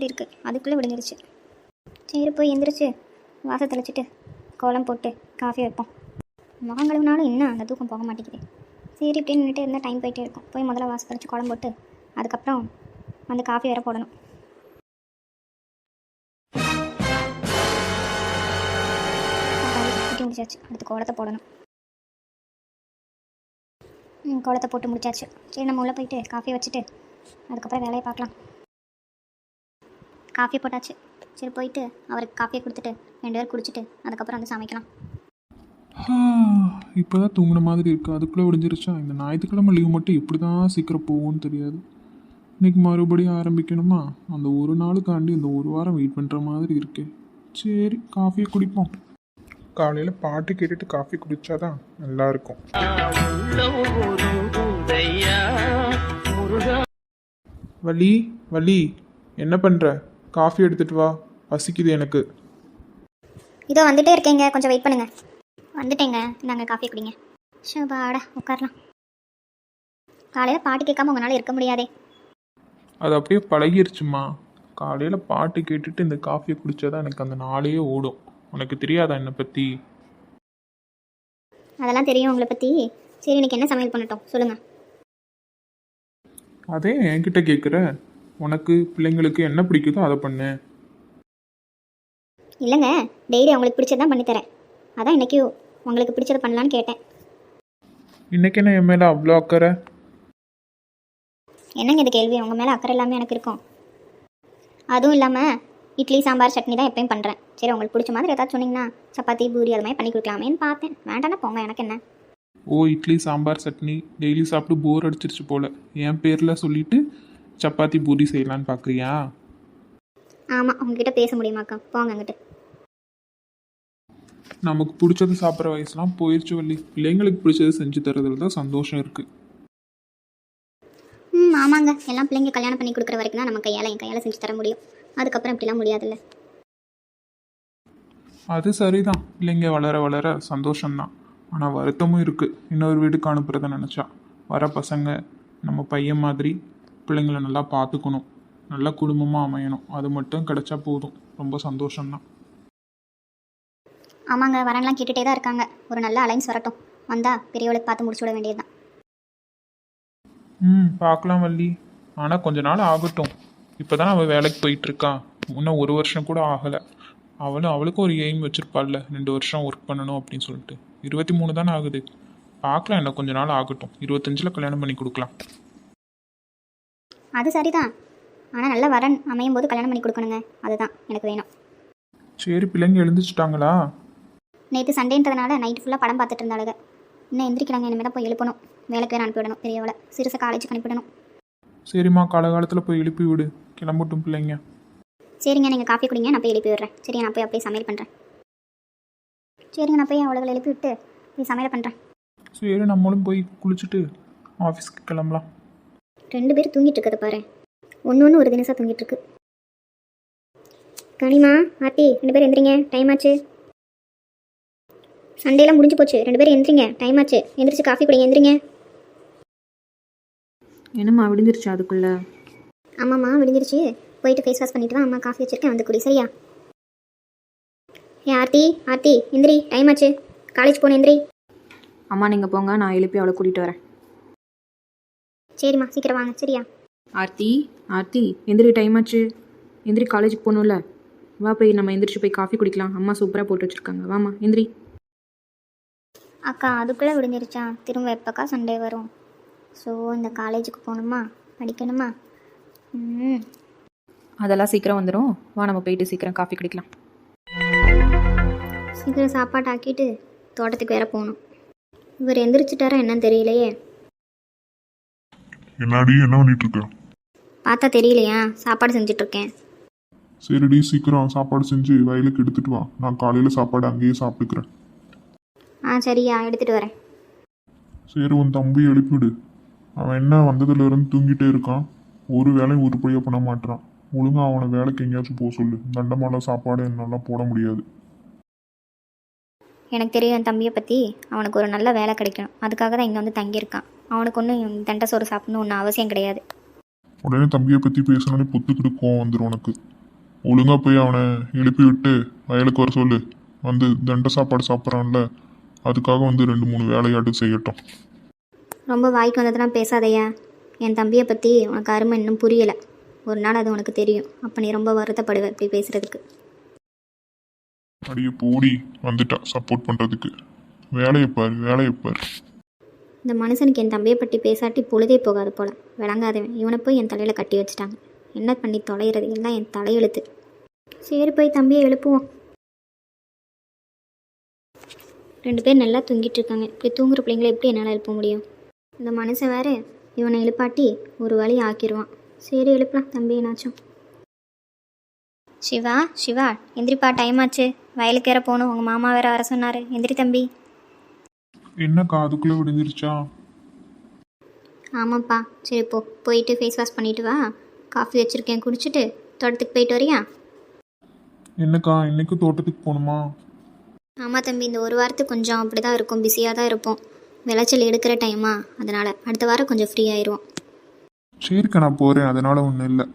மாதிரி இருக்குது, அதுக்குள்ளே விடிஞ்சிருச்சு. சரி போய் எந்திரிச்சு வாசல் தெளிச்சிட்டு கோலம் போட்டு காஃபி வைப்போம். முகங்களுனாலும் இன்னும் அந்த தூக்கம் போக மாட்டேங்குது. சரி இப்படின்னு நின்றுட்டு இருந்தால் டைம் போயிட்டே இருக்கும். போய் முதல்ல வாசல் தெளிச்சு கோலம் போட்டு அதுக்கப்புறம் வந்து காஃபி வேற போடணும். முடிச்சாச்சு, அடுத்து கோலத்தை போடணும். கோலத்தை போட்டு முடிச்சாச்சு. சரி நம்ம உள்ளே போயிட்டு காஃபி வச்சுட்டு அதுக்கப்புறம் வேலையை பார்க்கலாம். காஃபி போட்டாச்சு. சரி போயிட்டு அவருக்கு காஃபியை கொடுத்துட்டு 2 பேர் குடிச்சிட்டு அதுக்கப்புறம் வந்து சமைக்கலாம். இப்போ தான் தூங்கின மாதிரி இருக்குது, அதுக்குள்ளே விடிஞ்சிருச்சா? இந்த ஞாயிற்றுக்கிழமை லீவ் மட்டும் எப்படி தான் சீக்கிரம் போகும்னு தெரியாது. இன்றைக்கி மறுபடியும் ஆரம்பிக்கணுமா? அந்த ஒரு நாளுக்காண்டி இந்த ஒரு வாரம் வெயிட் பண்ணுற மாதிரி இருக்கு. சரி காஃபியை குடிப்போம். காலையில் பாட்டு கேட்டுட்டு காஃபி குடித்தாதான் நல்லாயிருக்கும். வள்ளி வள்ளி, என்ன பண்ணுற? காஃபி எடுத்துகிட்டு வா, பசிக்குது எனக்கு. இதோ வந்துட்டே இருக்கேங்க, கொஞ்சம் வெயிட் பண்ணுங்கள். வந்துட்டேங்க, நாங்கள் காஃபி குடிங்க. ஷபாடா உட்காரலாம். காலையில் பாட்டு கேட்காம உங்களால் இருக்க முடியாதே. அது அப்படியே பழகிருச்சுமா. காலையில் பாட்டு கேட்டுட்டு இந்த காஃபியை குடித்தாதான் எனக்கு அந்த நாளையே ஓடும். உனக்கு தெரியாதா என்னை பற்றி? அதெல்லாம் தெரியும் உங்களை பற்றி. சரி இன்னைக்கு என்ன சமையல் பண்ணட்டும் சொல்லுங்கள். அதே என்கிட்ட கேட்குற? உனக்கு பிள்ளைங்களுக்கு என்ன பிடிக்குதோ அதை பண்ணு. இல்லைங்க, டெய்லி அவங்களுக்கு பிடிச்சதான் பண்ணித்தரேன். அதான் இன்னைக்கு உங்களுக்கு பிடிச்சதை பண்ணலான்னு கேட்டேன். இன்னைக்கு என்ன என் மேலே அவ்வளோ அக்கறை? என்னங்க இது கேள்வி? உங்கள் மேலே அக்கறை எல்லாமே எனக்கு இருக்கும். அதுவும் இல்லாமல் இட்லி சாம்பார் சட்னி தான் எப்பயும் பண்ணுறேன். சரி உங்களுக்கு பிடிச்ச மாதிரி ஏதாவது சொன்னீங்கன்னா சப்பாத்தி பூரி அது மாதிரி பண்ணி கொடுக்கலாமேன்னு பார்த்தேன். வேண்டாம்னா போங்க, எனக்கு என்ன. ஓ, இட்லி சாம்பார் சட்னி டெய்லி சாப்பிட்டு போர் அடிச்சிருச்சு போல். என் பேரில் சொல்லிவிட்டு சப்பாத்தி பூரி செய்யலான்னு பார்க்குறியா? ஆமாம், உங்ககிட்ட பேச முடியுமாக்கா? போங்க அங்கிட்டு. நமக்கு பிடிச்சது சாப்பிட்ற வயசுலாம் போயிடுச்சு வள்ளி. பிள்ளைங்களுக்கு பிடிச்சது செஞ்சு தரதுல தான் சந்தோஷம் இருக்குது. ஆமாங்க, எல்லாம் பிள்ளைங்க கல்யாணம் பண்ணி கொடுக்குற வரைக்கும் தான் நம்ம கையால் என் கையால் செஞ்சு தர முடியும். அதுக்கப்புறம் இப்படிலாம் முடியாதுல்ல. அது சரிதான், பிள்ளைங்க வளர வளர சந்தோஷம்தான். ஆனால் வருத்தமும் இருக்குது. இன்னொரு வீட்டுக்கு அனுப்புறதை நினச்சா. வர பசங்க நம்ம பையன் மாதிரி பிள்ளைங்களை நல்லா பார்த்துக்கணும், நல்லா குடும்பமாக அமையணும். அது மட்டும் கிடைச்சா போதும், ரொம்ப சந்தோஷம்தான். ஆமாங்க, வரன்லாம் கேட்டுகிட்டே தான் இருக்காங்க. ஒரு நல்ல அலைன்ஸ் வரட்டும், வந்தால் பெரியவளுக்கு பார்த்து முடிச்சு விட வேண்டியது தான். பார்க்கலாம் வள்ளி. ஆனால் கொஞ்ச நாள் ஆகட்டும். இப்போ தான் அவள் வேலைக்கு போயிட்டுருக்கா. இன்னும் 1 வருஷம் கூட ஆகலை. அவளுக்கும் ஒரு எய்ம் வச்சுருப்பாள்ல, 2 வருஷம் ஒர்க் பண்ணணும் அப்படின்னு சொல்லிட்டு. 23 தானே ஆகுது. பார்க்கலாம், இன்னும் கொஞ்ச நாள் ஆகட்டும். 25 கல்யாணம் பண்ணி கொடுக்கலாம். அது சரிதான், ஆனால் நல்ல வரன் அமையும் போது கல்யாணம் பண்ணி கொடுக்கணுங்க. அதுதான் எனக்கு வேணும். சரி, பிள்ளைங்க எழுந்திரிச்சிட்டாங்களா? நேற்று சண்டேன்றதுனால நைட்டு ஃபுல்லாக படம் பார்த்துட்டு இருந்தாளுங்க. இன்னும் எந்திரிக்கிறாங்க. இனிமேல் தான் போய் எழுப்பணும். வேலைக்கு வேறு அனுப்பிவிடணும். பெரியவளை சிறுசை காலேஜுக்கு அனுப்பிவிடணும். சரிம்மா, காலகாலத்தில் போய் எழுப்பி விடு, கிளம்பட்டும் பிள்ளைங்க. சரிங்க, நீங்கள் காஃபி குடிங்க, நான் போய் எழுப்பி விடுறேன். சரிங்க, நான் போய் அப்படியே சமையல் பண்ணுறேன். சரிங்க, நான் போய் அவளுகளை எழுப்பி விட்டு போய் சமையல் பண்ணுறேன். சரி, நம்மளும் போய் குளிச்சுட்டு ஆஃபீஸ்க்கு கிளம்பலாம். 2 பேர் தூங்கிட்டு இருக்கிறத பாரு. ஒன்று ஒரு தினசாக தூங்கிட்டு இருக்கு. கனிமா, ஆர்த்தி, 2 பேர் எந்திரிங்க, டைம் ஆச்சு. சண்டேலாம் முடிஞ்சு போச்சு. 2 பேரும் எந்திரிங்க, டைம் ஆச்சு. எந்திரிச்சு காஃபி குடிங்க, எந்திரிங்க. என்னம்மா விடிஞ்சிருச்சு அதுக்குள்ளே? ஆமாம்மா விடிஞ்சிருச்சு. போயிட்டு ஃபேஸ் வாஷ் பண்ணிட்டு தான் அம்மா காஃபி வச்சிருக்கேன், வந்து குடி. சரியா? ஏ ஆர்த்தி, ஆர்த்தி எந்திரி, டைம் ஆச்சு. காலேஜ் போன எந்திரி. அம்மா நீங்கள் போங்க, நான் எழுப்பி அவளை கூட்டிகிட்டு வரேன். சரிம்மா, சீக்கிரம் வாங்க. சரியா? ஆர்த்தி, ஆர்த்தி எந்திரி, டைம் ஆச்சு. எந்திரி, காலேஜுக்கு போகணும்ல. வா போய் நம்ம எந்திரிச்சு போய் காஃபி குடிக்கலாம். அம்மா சூப்பராக போட்டு வச்சுருக்காங்க. வாம்மா எந்திரி. அக்கா அதுக்குள்ளே விடிஞ்சிருச்சா? திரும்ப எப்போக்கா சண்டே வரும்? ஸோ இந்த காலேஜுக்கு போகணுமா, படிக்கணுமா? அதெல்லாம் சீக்கிரம் வந்துடும். வா நம்ம போயிட்டு சீக்கிரம் காஃபி குடிக்கலாம். சீக்கிரம் சாப்பாடு ஆக்கிட்டு தோட்டத்துக்கு வேற போகணும். இவர் எந்திரிச்சிட்டாரா என்னன்னு தெரியலையே. என்னடி, என்ன பண்ணிட்டு இருக்க? பார்த்தா தெரியலையா? சாப்பாடு செஞ்சிட்ருக்கேன். சரிடி, சீக்கிரம் சாப்பாடு செஞ்சு வயலுக்கு எடுத்துட்டு வா. நான் காலையில் சாப்பாடு அங்கேயே சாப்பிட்டுக்கிறேன். சரியா, எடுத்துகிட்டு வரேன். சரி, உன் தம்பி எழுப்பிவிடு. அவன் என்ன வந்ததுலேருந்து தூங்கிட்டே இருக்கான். ஒரு வேலையும் உருப்படியாக பண்ண மாட்டான். ஒழுங்காக அவனை வேலைக்கு எங்கேயாச்சும் போக சொல்லு. தண்டமான சாப்பாடு என்னால் போட முடியாது. எனக்கு தெரியும் என் தம்பியை பற்றி. அவனுக்கு ஒரு நல்ல வேலை கிடைக்கணும், அதுக்காக தான் இங்கே வந்து தங்கியிருக்கான். அவனுக்கு ஒன்றும் தண்டை சோறு சாப்பிடணும் ஒன்றும் அவசியம் கிடையாது. உடனே தம்பியை பற்றி பேசினாலே பொத்துக்கிட்டு கோவம் வந்துடும் உனக்கு. ஒழுங்கா போய் அவனை எழுப்பி விட்டு வயலுக்கு வர சொல்லு. வந்து தண்டை சாப்பாடு சாப்பிட்றான்ல, அதுக்காக வந்து 2-3 வேலையாட்டு செய்யட்டும். ரொம்ப வாய்க்கு வந்ததெல்லாம் பேசாதையா. என் தம்பியை பற்றி உனக்கு அருமை இன்னும் புரியலை. ஒரு நாள் அது உனக்கு தெரியும். அப்போ நீ ரொம்ப வருத்தப்படுவ இப்படி பேசுகிறதுக்கு. அடியே போடி, வந்துட்டா சப்போர்ட் பண்ணுறதுக்கு. வேலையை பாரு. இந்த மனுஷனுக்கு என் தம்பியை பற்றி பேசாட்டி பொழுதே போகாது போல. விளங்காதவன் இவனை போய் என் தலையில் கட்டி வச்சுட்டாங்க. என்ன பண்ணி தொலைகிறது, எல்லாம் என் தலையெழுத்து. சரி போய் தம்பியை எழுப்புவோம். 2 பேர் நல்லா தூங்கிட்டு இருக்காங்க. இப்படி தூங்குற பிள்ளைங்களை எப்படி என்னால் எழுப்ப முடியும்? இந்த மனுஷன் வேறு இவனை எழுப்பாட்டி ஒரு வழி ஆக்கிடுவான். சரி எழுப்பலாம் தம்பினாச்சும். சிவா எந்திரிப்பா, டைம் ஆச்சு. வயலுக்கு வேற போகணும். உங்கள் மாமா வேற வர சொன்னார். எந்திரி தம்பி. என்னக்கா அதுக்குள்ளே விடிஞ்சிருச்சா? ஆமாப்பா. சரி போயிட்டு ஃபேஸ் வாஷ் பண்ணிட்டு வா. காஃபி வச்சுருக்கேன், குடிச்சிட்டு தோட்டத்துக்கு போயிட்டு வரியா? என்னக்கா இன்னைக்கு தோட்டத்துக்கு போகணுமா? ஆமாம் தம்பி, இந்த ஒரு வாரத்துக்கு கொஞ்சம் அப்படி தான் இருக்கும், பிஸியாக தான் இருப்போம். விளைச்சல் எடுக்கிற டைமா, அதனால் அடுத்த வாரம் கொஞ்சம் ஃப்ரீ ஆயிடுவோம். சரிக்கா நான் போகிறேன், அதனால் ஒன்றும் இல்லை.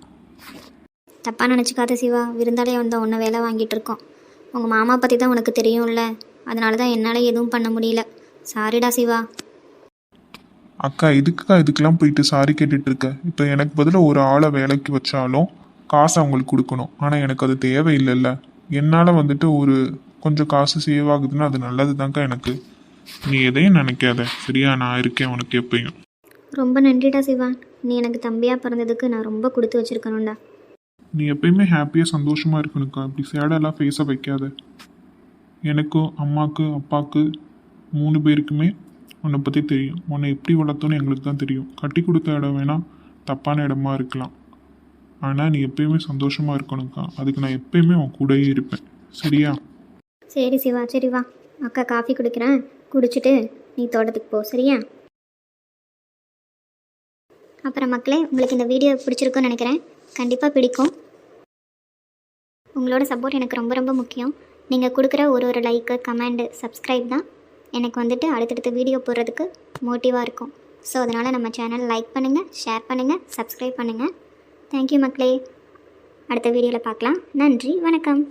தப்பாக நினச்சிக்காத சிவா. விருந்தாலே வந்தால் உன்னை வேலை வாங்கிட்டு இருக்கோம். உங்கள் மாமா பற்றி தான் உனக்கு தெரியும்ல, அதனால தான் என்னால் எதுவும் பண்ண முடியல. சாரிடா சிவா. அக்கா இதுக்கெல்லாம் போயிட்டு சாரி கேட்டுட்டு இருக்க? இப்போ எனக்கு பதிலாக ஒரு ஆளை வேலைக்கு வச்சாலும் காசு அவங்களுக்கு கொடுக்கணும். ஆனால் எனக்கு அது தேவையில்லைல்ல. என்னால் வந்துட்டு ஒரு கொஞ்சம் காசு சேவ் ஆகுதுன்னா அது நல்லது தான்க்கா எனக்கு. நீ எதையும் நினைக்காத சரியா? நான் இருக்கேன் உனக்கு எப்பயும். ரொம்ப நன்றிடா சிவா. நீ எனக்கு தம்பியாக பிறந்ததுக்கு நான் ரொம்ப கொடுத்து வச்சுருக்கணும்டா. நீ எப்பயுமே ஹாப்பியாக சந்தோஷமாக இருக்கணுக்கா. இப்படி சேடெல்லாம் ஃபேஸை வைக்காத. எனக்கும் அம்மாவுக்கு அப்பாவுக்கு 3 பேருக்குமே உன்னை பற்றி தெரியும். உன்னை எப்படி வளர்த்தோன்னு எங்களுக்கு தான் தெரியும். கட்டி கொடுத்த இடம் வேணால் தப்பான இடமா இருக்கலாம், ஆனால் நீ எப்பயுமே சந்தோஷமாக இருக்கணும்க்கா. அதுக்கு நான் எப்பயுமே உன் கூடயே இருப்பேன் சரியா? சரி சிவா, சரி வா. அக்கா காஃபி குடிக்கிறேன், குடிச்சிட்டு நீ தோட்டத்துக்கு போ சரியா? அப்புறம் மக்களே, உங்களுக்கு இந்த வீடியோ பிடிச்சிருக்குன்னு நினைக்கிறேன். கண்டிப்பாக பிடிக்கும். உங்களோட சப்போர்ட் எனக்கு ரொம்ப ரொம்ப முக்கியம். நீங்கள் கொடுக்குற ஒரு லைக்கு, கமெண்டு, சப்ஸ்கிரைப் தான் எனக்கு வந்துட்டு அடுத்தடுத்த வீடியோ போடுறதுக்கு மோட்டிவாக இருக்கும். ஸோ அதனால் நம்ம சேனல் லைக் பண்ணுங்கள், ஷேர் பண்ணுங்கள், சப்ஸ்கிரைப் பண்ணுங்கள். தேங்க்யூ மக்களே. அடுத்த வீடியோவில் பார்க்கலாம். நன்றி, வணக்கம்.